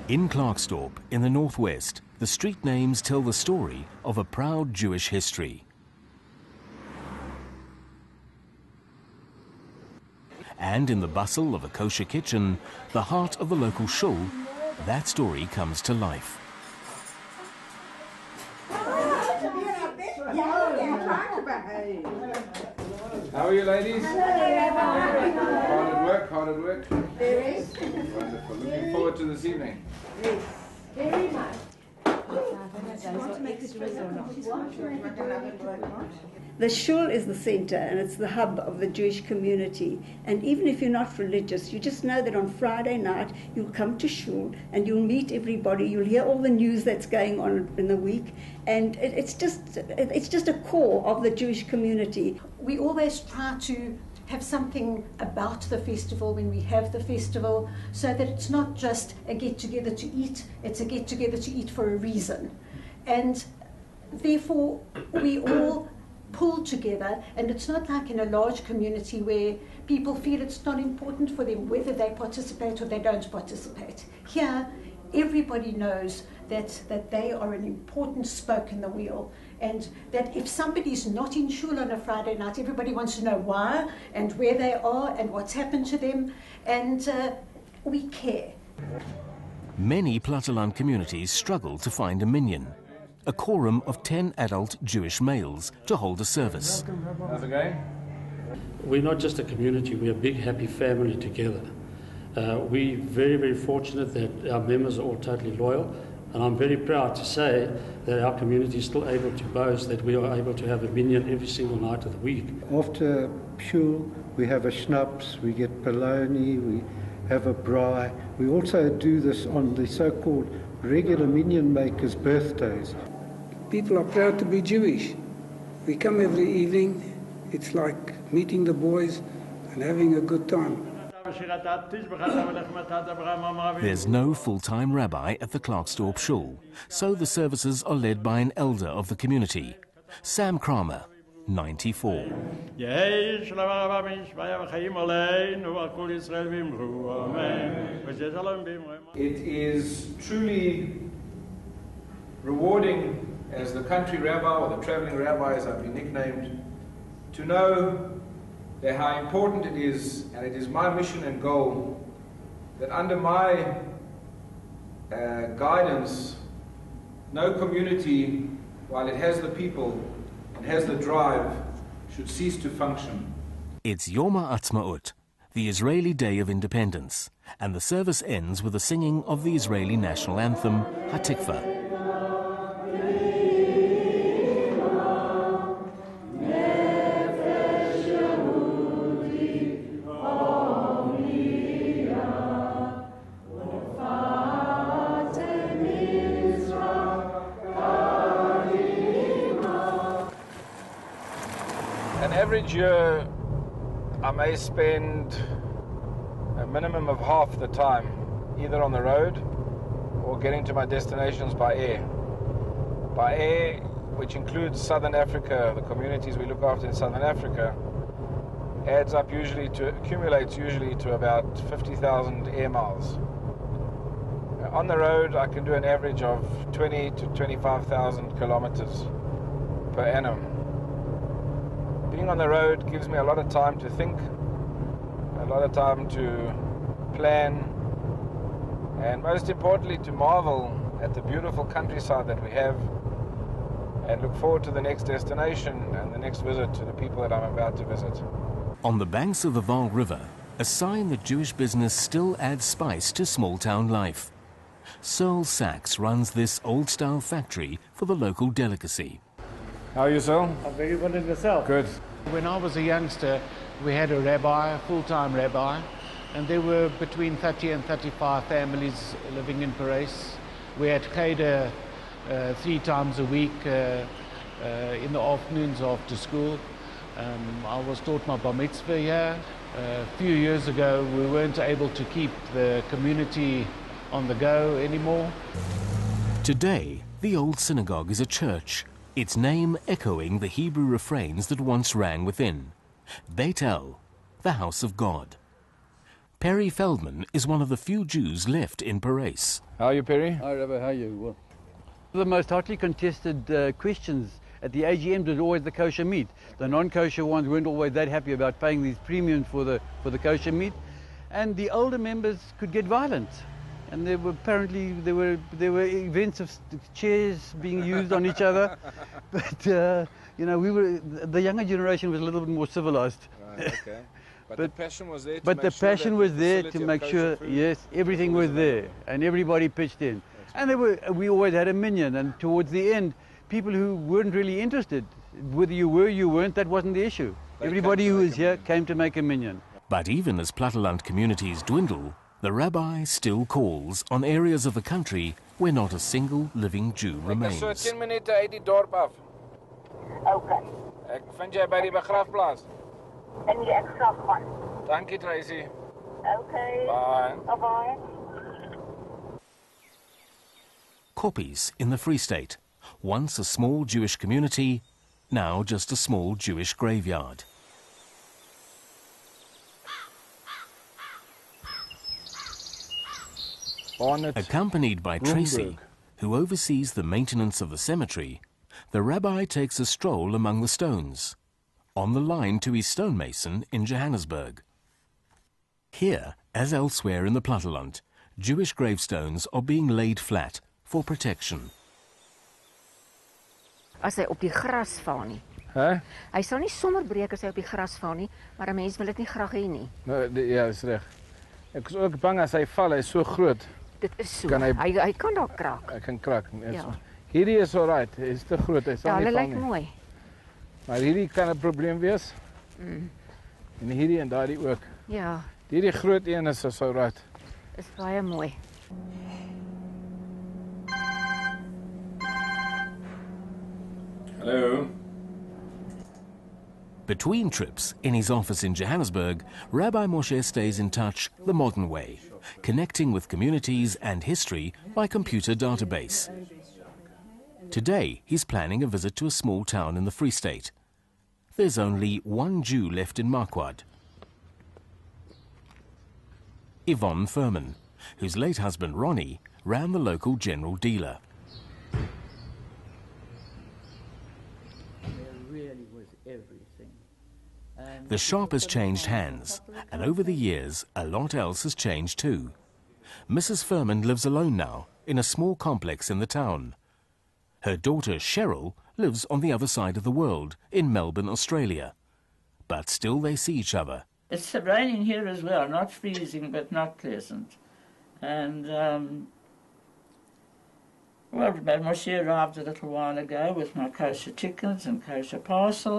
In Klerksdorp, in the northwest, the street names tell the story of a proud Jewish history. And in the bustle of a kosher kitchen, the heart of the local shul, that story comes to life. How are you, ladies? Hard at work, hard at work. Very. Wonderful. Looking forward to this evening. Yes. Very much. The shul is the center and it's the hub of the Jewish community. And even if you're not religious, you just know that on Friday night you'll come to shul and you'll meet everybody. You'll hear all the news that's going on in the week, and it's just a core of the Jewish community. We always try to have something about the festival when we have the festival, so that it's not just a get-together to eat, it's a get-together to eat for a reason. And therefore, we all pull together, and it's not like in a large community where people feel it's not important for them whether they participate or they don't participate. Here, everybody knows that they are an important spoke in the wheel, and that if somebody's not in shul on a Friday night, everybody wants to know why and where they are and what's happened to them, and we care. Many Platteland communities struggle to find a minyan, a quorum of 10 adult Jewish males to hold a service. How's it going? We're not just a community, we're a big happy family together. We're very, very fortunate that our members are all totally loyal, and I'm very proud to say that our community is still able to boast that we are able to have a minyan every single night of the week. After shul, we have a schnapps, we get polony, we have a braai. We also do this on the so-called regular minyan makers' birthdays. People are proud to be Jewish. We come every evening. It's like meeting the boys and having a good time. There's no full-time rabbi at the Klerksdorp shul, so the services are led by an elder of the community, Sam Kramer, 94. It is truly rewarding as the country rabbi, or the traveling rabbi as I've been nicknamed, to know that how important it is, and it is my mission and goal, that under my guidance, no community, while it has the people and has the drive, should cease to function. It's Yom HaAtzmaut, the Israeli Day of Independence, and the service ends with the singing of the Israeli national anthem, Hatikva. An average year, I may spend a minimum of half the time either on the road or getting to my destinations by air. By air, which includes Southern Africa, the communities we look after in Southern Africa, accumulates usually to about 50,000 air miles. On the road, I can do an average of 20 to 25,000 kilometers per annum. Being on the road gives me a lot of time to think, a lot of time to plan, and most importantly to marvel at the beautiful countryside that we have, and look forward to the next destination and the next visit to the people that I'm about to visit. On the banks of the Vaal River, a sign that Jewish business still adds spice to small-town life. Searle Sachs runs this old-style factory for the local delicacy. How are you, Searle? I'm very well in yourself. Good. When I was a youngster, we had a rabbi, a full-time rabbi, and there were between 30 and 35 families living in Paris. We had cheder 3 times a week in the afternoons after school. I was taught my bar mitzvah here. A few years ago, we weren't able to keep the community on the go anymore. Today, the old synagogue is a church, its name echoing the Hebrew refrains that once rang within. Beit El, the house of God. Perry Feldman is one of the few Jews left in Parys. How are you, Perry? Hi, Rabbi, how are you? Well, the most hotly contested questions at the AGM was always the kosher meat. The non-kosher ones weren't always that happy about paying these premiums for the kosher meat, and the older members could get violent. And there were events of chairs being used on each other, but you know, the younger generation was a little bit more civilized. Right, okay. But the passion was there. To make sure, yes, everything was there, and everybody pitched in. And we always had a minyan, and towards the end, people who weren't really interested, whether you were, you weren't, that wasn't the issue. Everybody who was here came to make a minyan. But even as Platteland communities dwindle, the rabbi still calls on areas of the country where not a single living Jew remains. Ek is so 10 minute uit die dorp af. Okay. Ek vind jy by die begrafplaas. En die ek sal gaan. Dankie, Tracy. Okay. Bye. Bye-bye. Koppies in the Free State, once a small Jewish community, now just a small Jewish graveyard. Accompanied by Tracy, who oversees the maintenance of the cemetery, the rabbi takes a stroll among the stones, on the line to his stonemason in Johannesburg. Here, as elsewhere in the Platteland, Jewish gravestones are being laid flat for protection. As hy op die gras val nie. Hè? Hy sal nie sommer breek as hy op die gras val nie, maar 'n mens wil dit nie graag hê nie. Nou, ja, is reg. Ek is ook bang as hy val, hy is so groot. Dit is so. Kan hy kan dalk kraak. Hy kan kraak. Ja. Hierdie is alright, hy is te groot, hy sal Ja, nie hulle val lyk nie. mooi. Maar hierdie kan 'n probleem wees. En hierdie en daardie ook. Ja, Hierdie groot een is so alright. is baie mooi. Hello. Between trips, in his office in Johannesburg, Rabbi Moshe stays in touch the modern way, connecting with communities and history by computer database. Today, he's planning a visit to a small town in the Free State. There's only one Jew left in Marquard. Yvonne Furman, whose late husband Ronnie ran the local general dealer. The shop has changed hands, and over the years, a lot else has changed too. Mrs. Furman lives alone now, in a small complex in the town. Her daughter Cheryl lives on the other side of the world, in Melbourne, Australia. But still they see each other. It's raining here as well, not freezing, but not pleasant. And, well, Rabbi Moshe arrived a little while ago with my kosher chickens and kosher parcel.